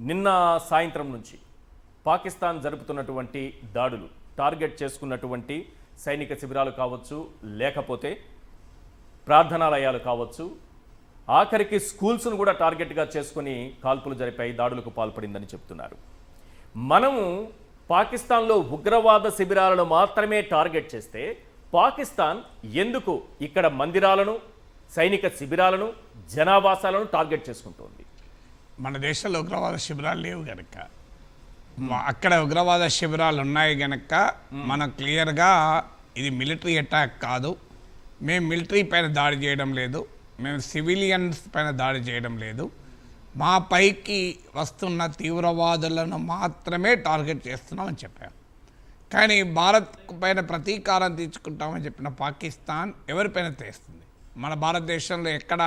నిన్న సాయంత్రం నుంచి పాకిస్తాన్ జరుపుతున్నటువంటి దాడులు టార్గెట్ చేసుకున్నటువంటి సైనిక శిబిరాలు కావచ్చు, లేకపోతే ప్రార్థనాలయాలు కావచ్చు, ఆఖరికి స్కూల్స్ను కూడా టార్గెట్గా చేసుకుని కాల్పులు జరిపాయి, దాడులకు పాల్పడిందని చెప్తున్నారు. మనము పాకిస్తాన్లో ఉగ్రవాద శిబిరాలను మాత్రమే టార్గెట్ చేస్తే పాకిస్తాన్ ఎందుకు ఇక్కడ మందిరాలను, సైనిక శిబిరాలను, జనావాసాలను టార్గెట్ చేసుకుంటోంది? మన దేశంలో ఉగ్రవాద శిబిరాలు లేవు గనక, అక్కడ ఉగ్రవాద శిబిరాలు ఉన్నాయి గనక మనం క్లియర్గా ఇది మిలిటరీ అటాక్ కాదు, మేము మిలిటరీ పైన దాడి చేయడం లేదు, మేము సివిలియన్స్ పైన దాడి చేయడం లేదు, మా పైకి వస్తున్న తీవ్రవాదులను మాత్రమే టార్గెట్ చేస్తున్నామని చెప్పాం. కానీ భారత్ పైన ప్రతీకారం తీర్చుకుంటామని చెప్పిన పాకిస్తాన్ ఎవరిపైన తెస్తుంది? మన భారతదేశంలో ఎక్కడ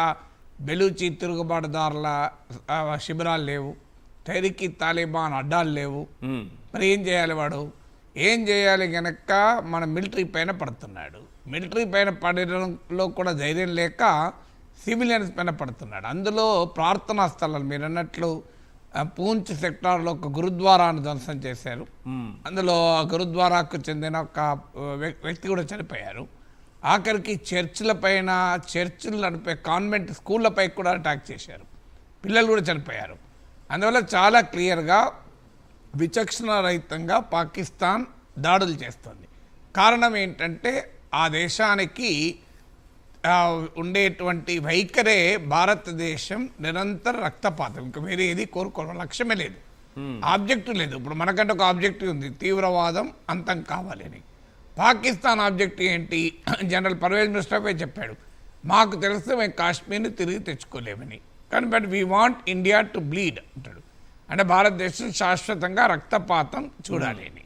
బెలూచి తిరుగుబాటుదారుల శిబిరాలు లేవు, తెహ్రీక్ తాలిబాన్ అడ్డాలు లేవు. మరి ఏం చేయాలి వాడు? ఏం చేయాలి గనక మన మిలిటరీ పైన పడుతున్నాడు. మిలిటరీ పైన పడడంలో కూడా ధైర్యం లేక సివిలియన్స్ పైన పడుతున్నాడు. అందులో ప్రార్థనా స్థలాలు మీరు అన్నట్లు పూంచ్ సెక్టార్లో ఒక గురుద్వారాను ధ్వంసం చేశారు. అందులో ఆ గురుద్వారాకు చెందిన ఒక వ్యక్తి కూడా చనిపోయారు. ఆఖరికి చర్చిల పైన, చర్చిలు నడిపే కాన్వెంట్ స్కూళ్ళపై కూడా అటాక్ చేశారు, పిల్లలు కూడా చనిపోయారు. అందువల్ల చాలా క్లియర్గా విచక్షణారహితంగా పాకిస్తాన్ దాడులు చేస్తుంది. కారణం ఏంటంటే ఆ దేశానికి ఉండేటువంటి వైఖరే భారతదేశం నిరంతర రక్తపాతం, ఇంకా వేరే ఏది కోరుకోవడం లక్ష్యమే లేదు, ఆబ్జెక్టివ్ లేదు. ఇప్పుడు మనకంటే ఒక ఆబ్జెక్టివ్ ఉంది, తీవ్రవాదం అంతం కావాలి అని. పాకిస్తాన్ ఆబ్జెక్టివ్ ఏంటి? జనరల్ పర్వేజ్ ముషర్రఫే చెప్పాడు, మాకు తెలిస్తే మేము కాశ్మీర్ని తిరిగి తెచ్చుకోలేమని, కానీ but we want India to bleed అంటాడు. అంటే భారతదేశం శాశ్వతంగా రక్తపాతం చూడాలి అని.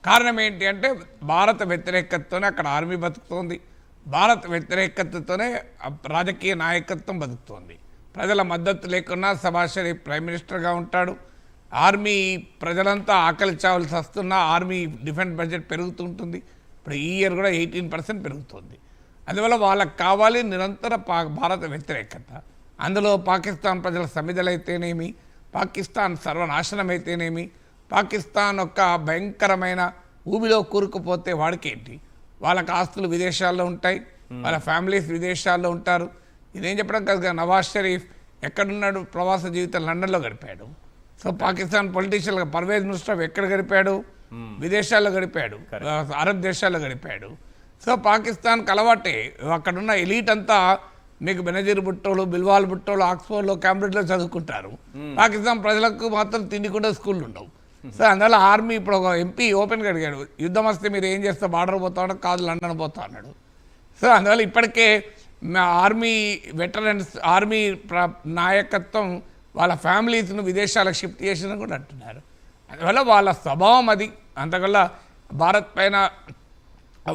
కారణం ఏంటి అంటే భారత వ్యతిరేకతతోనే అక్కడ ఆర్మీ బతుకుతోంది, భారత వ్యతిరేకతతోనే రాజకీయ నాయకత్వం బతుకుతోంది. ప్రజల మద్దతు లేకున్నా షబాజ్ షరీఫ్ ప్రైమ్ మినిస్టర్గా ఉంటాడు. ఆర్మీ ప్రజలంతా ఆకలి చావులు వస్తున్నా ఆర్మీ డిఫెన్స్ బడ్జెట్ పెరుగుతుంటుంది. ఇప్పుడు ఈ ఇయర్ కూడా 18% పెరుగుతుంది. అందువల్ల వాళ్ళకి కావాలి నిరంతర భారత వ్యతిరేకత. అందులో పాకిస్తాన్ ప్రజల సమిధలైతేనేమి, పాకిస్తాన్ సర్వనాశనం అయితేనేమి, పాకిస్తాన్ ఒక భయంకరమైన ఊబిలో కూరుకుపోతే వాడికేంటి? వాళ్ళకి ఆస్తులు విదేశాల్లో ఉంటాయి, వాళ్ళ ఫ్యామిలీస్ విదేశాల్లో ఉంటారు. ఇదేం చెప్పడం కాదు, నవాజ్ షరీఫ్ ఎక్కడున్నాడు? ప్రవాస జీవితం లండన్లో గడిపాడు. సో పాకిస్తాన్ పొలిటీషియన్గా పర్వేజ్ ముషర్రఫ్ ఎక్కడ గడిపాడు? విదేశాల్లో గడిపాడు, అరబ్ దేశాల్లో గడిపాడు. సో పాకిస్తాన్కి అలవాటే, అక్కడున్న ఎలీట్ అంతా మీకు బెనజీర్ భుట్టోలు, బిల్వాల్ భుట్టోలు ఆక్స్ఫోర్డ్లో, కేంబ్రిడ్జ్లో చదువుకుంటారు. పాకిస్తాన్ ప్రజలకు మాత్రం తిండి కూడా స్కూళ్ళు ఉండవు. సో అందువల్ల ఆర్మీ ఇప్పుడు ఒక ఎంపీ ఓపెన్గా అడిగాడు, యుద్ధం వస్తే మీరు ఏం చేస్తే బార్డర్ పోతాడో, కాదు లండన్ పోతా అన్నాడు. సో అందువల్ల ఇప్పటికే ఆర్మీ వెటరన్స్, ఆర్మీ నాయకత్వం వాళ్ళ ఫ్యామిలీస్ను విదేశాలకు షిఫ్ట్ చేసిందని కూడా అంటున్నారు. అందువల్ల వాళ్ళ స్వభావం అది. అంతవల్ల భారత్ పైన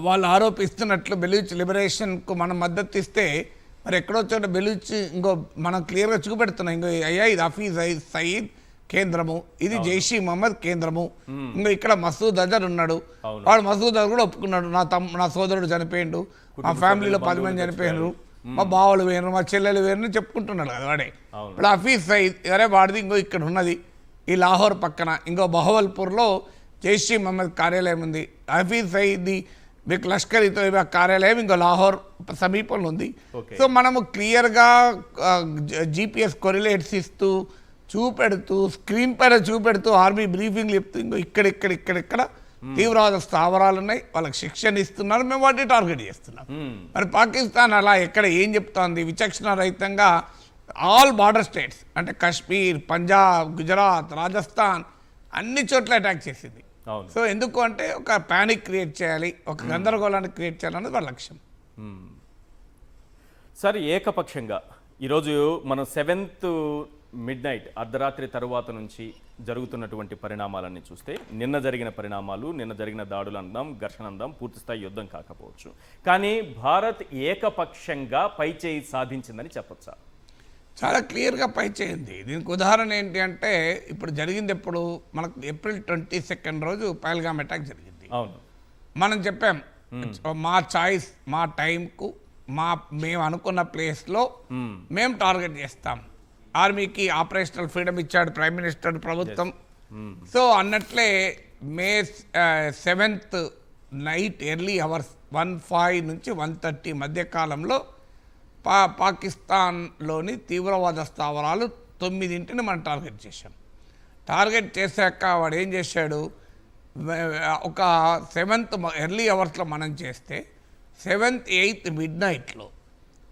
వాళ్ళు ఆరోపిస్తున్నట్లు బెలూచ్ లిబరేషన్కు మనం మద్దతు ఇస్తే మరి ఎక్కడో చోట బెలూచ్ ఇంకో మనం క్లియర్గా చూపెడుతున్నాం, ఇంకో అయ్యా ఇది హఫీజ్ సయీద్ కేంద్రము, ఇది జైషీ మహమ్మద్ కేంద్రము, ఇంకా ఇక్కడ మసూద్ అజర్ ఉన్నాడు, వాడు మసూద్ అజర్ కూడా ఒప్పుకున్నాడు, నా సోదరుడు చనిపోయిండు, మా ఫ్యామిలీలో 10 మంది చనిపోయినారు, మా బావలు వేరు, మా చెల్లెలు వేరు చెప్పుకుంటున్నాడు కదా వాడే. ఇప్పుడు హఫీజ్ సయీద్ అరే వాడిది ఇంకో ఇక్కడ ఉన్నది ఈ లాహోర్ పక్కన, ఇంకో బహవల్పూర్లో జైషీ మహమ్మద్ కార్యాలయం ఉంది. హఫీజ్ సయీద్ది మీకు లష్కర్ ఈ తోయిబా కార్యాలయం ఇంకో లాహోర్ సమీపంలో ఉంది. సో మనము క్లియర్గా GPS కొరిలేట్స్ ఇస్తూ చూపెడుతూ, స్క్రీన్ పైన చూపెడుతూ, ఆర్మీ బ్రీఫింగ్లు చెప్తూ ఇంకో ఇక్కడ తీవ్రవాద స్థావరాలు ఉన్నాయి, వాళ్ళకి శిక్షణ ఇస్తున్నారు, మేము వాటిని టార్గెట్ చేస్తున్నాం. మరి పాకిస్తాన్ అలా ఎక్కడ ఏం చెప్తోంది? విచక్షణ రహితంగా ఆల్ బార్డర్ స్టేట్స్ అంటే కాశ్మీర్, పంజాబ్, గుజరాత్, రాజస్థాన్ అన్ని చోట్ల అటాక్ చేసింది. సో ఎందుకు అంటే ఒక ప్యానిక్ క్రియేట్ చేయాలి, ఒక గందరగోళాన్ని క్రియేట్ చేయాలన్నది వాళ్ళ లక్ష్యం. సరే, ఏకపక్షంగా ఈరోజు మనం 7th మిడ్నైట్ అర్ధరాత్రి తరువాత నుంచి జరుగుతున్నటువంటి పరిణామాలన్నీ చూస్తే, నిన్న జరిగిన పరిణామాలు, నిన్న జరిగిన దాడులు అందాం, ఘర్షణ అందాం, పూర్తిస్థాయి యుద్ధం కాకపోవచ్చు, కానీ భారత్ ఏకపక్షంగా పైచేయి సాధించిందని చెప్పొచ్చా? చాలా క్లియర్గా పై చేయింది. దీనికి ఉదాహరణ ఏంటి అంటే ఇప్పుడు జరిగింది ఎప్పుడు? మనకు April 22 రోజు పహల్గామ్ అటాక్ జరిగింది. అవును, మనం చెప్పాం మా చాయిస్, మా టైంకు, మేము అనుకున్న ప్లేస్లో మేము టార్గెట్ చేస్తాం. ఆర్మీకి ఆపరేషనల్ ఫ్రీడమ్ ఇచ్చాడు ప్రైమ్ మినిస్టర్ ప్రభుత్వం. సో అన్నట్లే మే 7th నైట్ ఎర్లీ అవర్స్ 1:05 నుంచి 1:30 మధ్యకాలంలో పాకిస్తాన్లోని తీవ్రవాద స్థావరాలు 9 మనం టార్గెట్ చేశాం. టార్గెట్ చేశాక వాడు ఏం చేశాడు, ఒక 7th ఎర్లీ అవర్స్లో మనం చేస్తే 7th 8th మిడ్ నైట్లో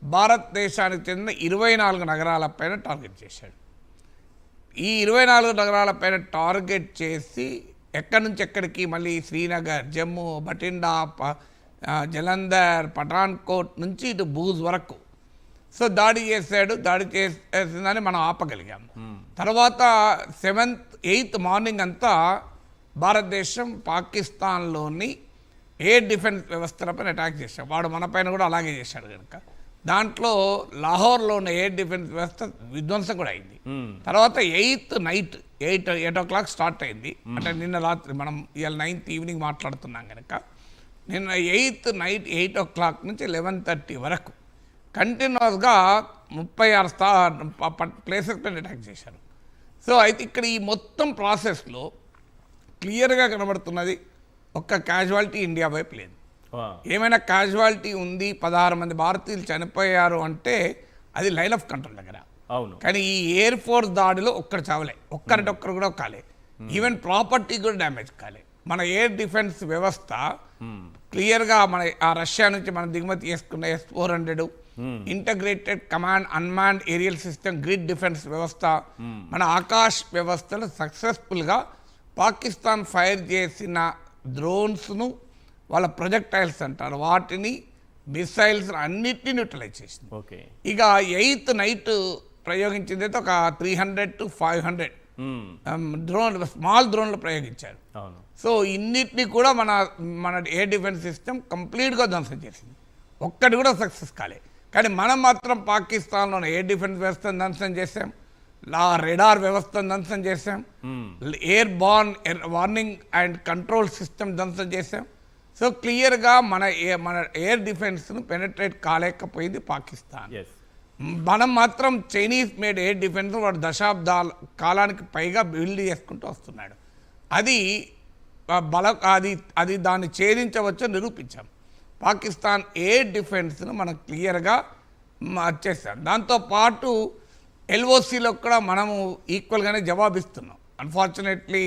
భారతదేశానికి చెందిన 24 నగరాలపైన టార్గెట్ చేశాడు. ఈ 24 నగరాలపైన టార్గెట్ చేసి ఎక్కడి నుంచి ఎక్కడికి మళ్ళీ శ్రీనగర్, జమ్మూ, బఠిండా, జలంధర్, పఠాన్కోట్ నుంచి ఇటు భూజ్ వరకు సో దాడి చేశాడు. దాడి చేసిందని మనం ఆపగలిగాం. తర్వాత 7th 8th మార్నింగ్ అంతా భారతదేశం పాకిస్తాన్లోని ఎయిర్ డిఫెన్స్ వ్యవస్థలపైన అటాక్ చేశాం. వాడు మన పైన కూడా అలాగే చేశాడు కనుక దాంట్లో లాహోర్లో ఉన్న ఎయిర్ డిఫెన్స్ వ్యవస్థ విధ్వంసం కూడా అయింది. తర్వాత 8th నైట్ 8 o'clock స్టార్ట్ అయింది. అంటే నిన్న రాత్రి, మనం ఇవాళ 9th ఈవినింగ్ మాట్లాడుతున్నాం కనుక నిన్న 8th నైట్ 8 o'clock నుంచి 11:30 వరకు కంటిన్యూస్గా 36 ప్లేసెస్ పైన అటాక్ చేశారు. సో అయితే ఇక్కడ ఈ మొత్తం ప్రాసెస్లో క్లియర్గా కనబడుతున్నది ఒక్క క్యాజువాలిటీ ఇండియా వైపు లేదు. ఏమైనా క్యాజువాలిటీ ఉంది, 16 మంది భారతీయులు చనిపోయారు అంటే అది లైన్ ఆఫ్ కంట్రోల్ దగ్గర. అవును. కానీ ఈ ఎయిర్ ఫోర్స్ దాడిలో ఒక్కరు చావలే, ఒక్కరు కూడా కాలే. ఈవెన్ ప్రాపర్టీ కూడా డ్యామేజ్ కాలే. మన ఎయిర్ డిఫెన్స్ వ్యవస్థ క్లియర్గా మన ఆ రష్యా నుంచి మనం దిగుమతి చేసుకున్న S-400 integrated command unmanned aerial system grid defence వ్యవస్థ, మన ఆకాశ్ వ్యవస్థలు సక్సెస్ఫుల్గా పాకిస్తాన్ ఫైర్ చేసిన డ్రోన్స్ను, వాళ్ళ ప్రొజెక్టైల్స్ అంటారు వాటిని, మిసైల్స్ అన్నిటిని న్యూట్రలైజ్ చేసింది. ఓకే. ఇక 8th నైట్ ప్రయోగించింది అయితే ఒక 300 to 500 డ్రోన్, స్మాల్ డ్రోన్లు ప్రయోగించారు. సో ఇన్నిటిని కూడా మన ఎయిర్ డిఫెన్స్ సిస్టమ్ కంప్లీట్గా ధ్వంసం చేసింది. ఒక్కటి కూడా సక్సెస్ కాలే. కానీ మనం మాత్రం పాకిస్తాన్లో ఎయిర్ డిఫెన్స్ వ్యవస్థను ధ్వంసం చేసాం, రెడార్ వ్యవస్థను ధ్వంసం చేసాం, air born warning and control system ధ్వంసం చేసాం. సో క్లియర్గా మన ఎయిర్ డిఫెన్స్ను పెనట్రేట్ కాలేకపోయింది పాకిస్తాన్. మనం మాత్రం చైనీస్ మేడ్ ఎయిర్ డిఫెన్స్ వాడు దశాబ్దాల కాలానికి పైగా బిల్డ్ చేసుకుంటూ వస్తున్నాడు. అది అది దాన్ని ఛేదించవచ్చో నిరూపించాం. పాకిస్తాన్ ఎయిర్ డిఫెన్స్ను మనం క్లియర్గా చేస్తాం. దాంతోపాటు LOCలో కూడా మనము ఈక్వల్గానే జవాబిస్తున్నాం. అన్ఫార్చునేట్లీ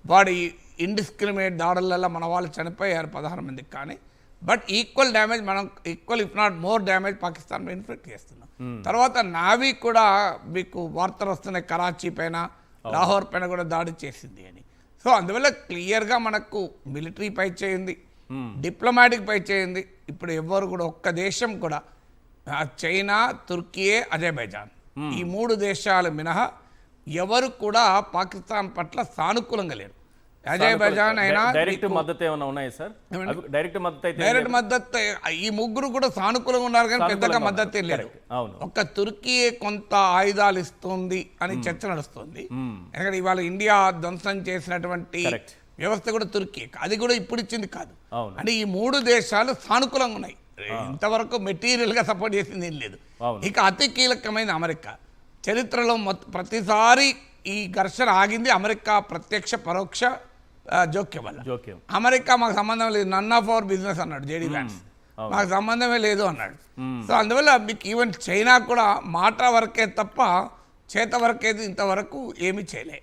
వాడి ఇండిస్క్రిమినేట్ దాడులలో మన వాళ్ళు చనిపోయారు 16 మందికి. కానీ బట్ ఈక్వల్ డ్యామేజ్ మనం equal if not more damage Pakistan inflict చేస్తున్నాం. తర్వాత నావీ కూడా మీకు వార్తలు వస్తున్నాయి, కరాచీ పైన, లాహోర్ పైన కూడా దాడి చేసింది అని. సో అందువల్ల క్లియర్గా మనకు మిలిటరీ పై చేయింది, డిప్లొమాటిక్ పై చేయింది. ఇప్పుడు ఎవరు కూడా ఒక్క దేశం కూడా, చైనా, తుర్కీయే, అజర్బైజాన్, ఈ 3 దేశాలు మినహా ఎవరు కూడా పాకిస్తాన్ పట్ల సానుకూలంగా లేరు. అజర్బైజాన్ అయినా డైరెక్ట్ మద్దతు ఏమైనా ఉన్నాయి సార్? డైరెక్ట్ మద్దతు ఈ 3 కూడా సానుకూలంగా ఉన్నారు కానీ పెద్దగా మద్దతు లేదు. ఒక్క తుర్కీ కొంత ఆయుధాలు ఇస్తుంది అని చర్చ నడుస్తుంది. ఎందుకంటే ఇవాళ ఇండియా ధ్వంసం చేసినటువంటి వ్యవస్థ కూడా తుర్కీ, అది కూడా ఇప్పుడు ఇచ్చింది కాదు. అంటే ఈ 3 దేశాలు సానుకూలంగా ఉన్నాయి. ఇంతవరకు మెటీరియల్గా సపోర్ట్ చేసింది ఏం లేదు. ఇక అతి కీలకమైన అమెరికా. చరిత్రలో ప్రతిసారి ఈ ఘర్షణ ఆగింది అమెరికా ప్రత్యక్ష పరోక్ష జోక్యం వల్ల. అమెరికా మాకు సంబంధం లేదు, నన్ ఆఫ్ అవర్ బిజినెస్ అన్నాడు జేడీ వ్యాన్స్, మాకు సంబంధమే లేదు అన్నాడు. సో అందువల్ల మీకు ఈవెన్ చైనా కూడా మాట వరకే తప్ప చేత వరకేది ఇంతవరకు ఏమీ చేయలే.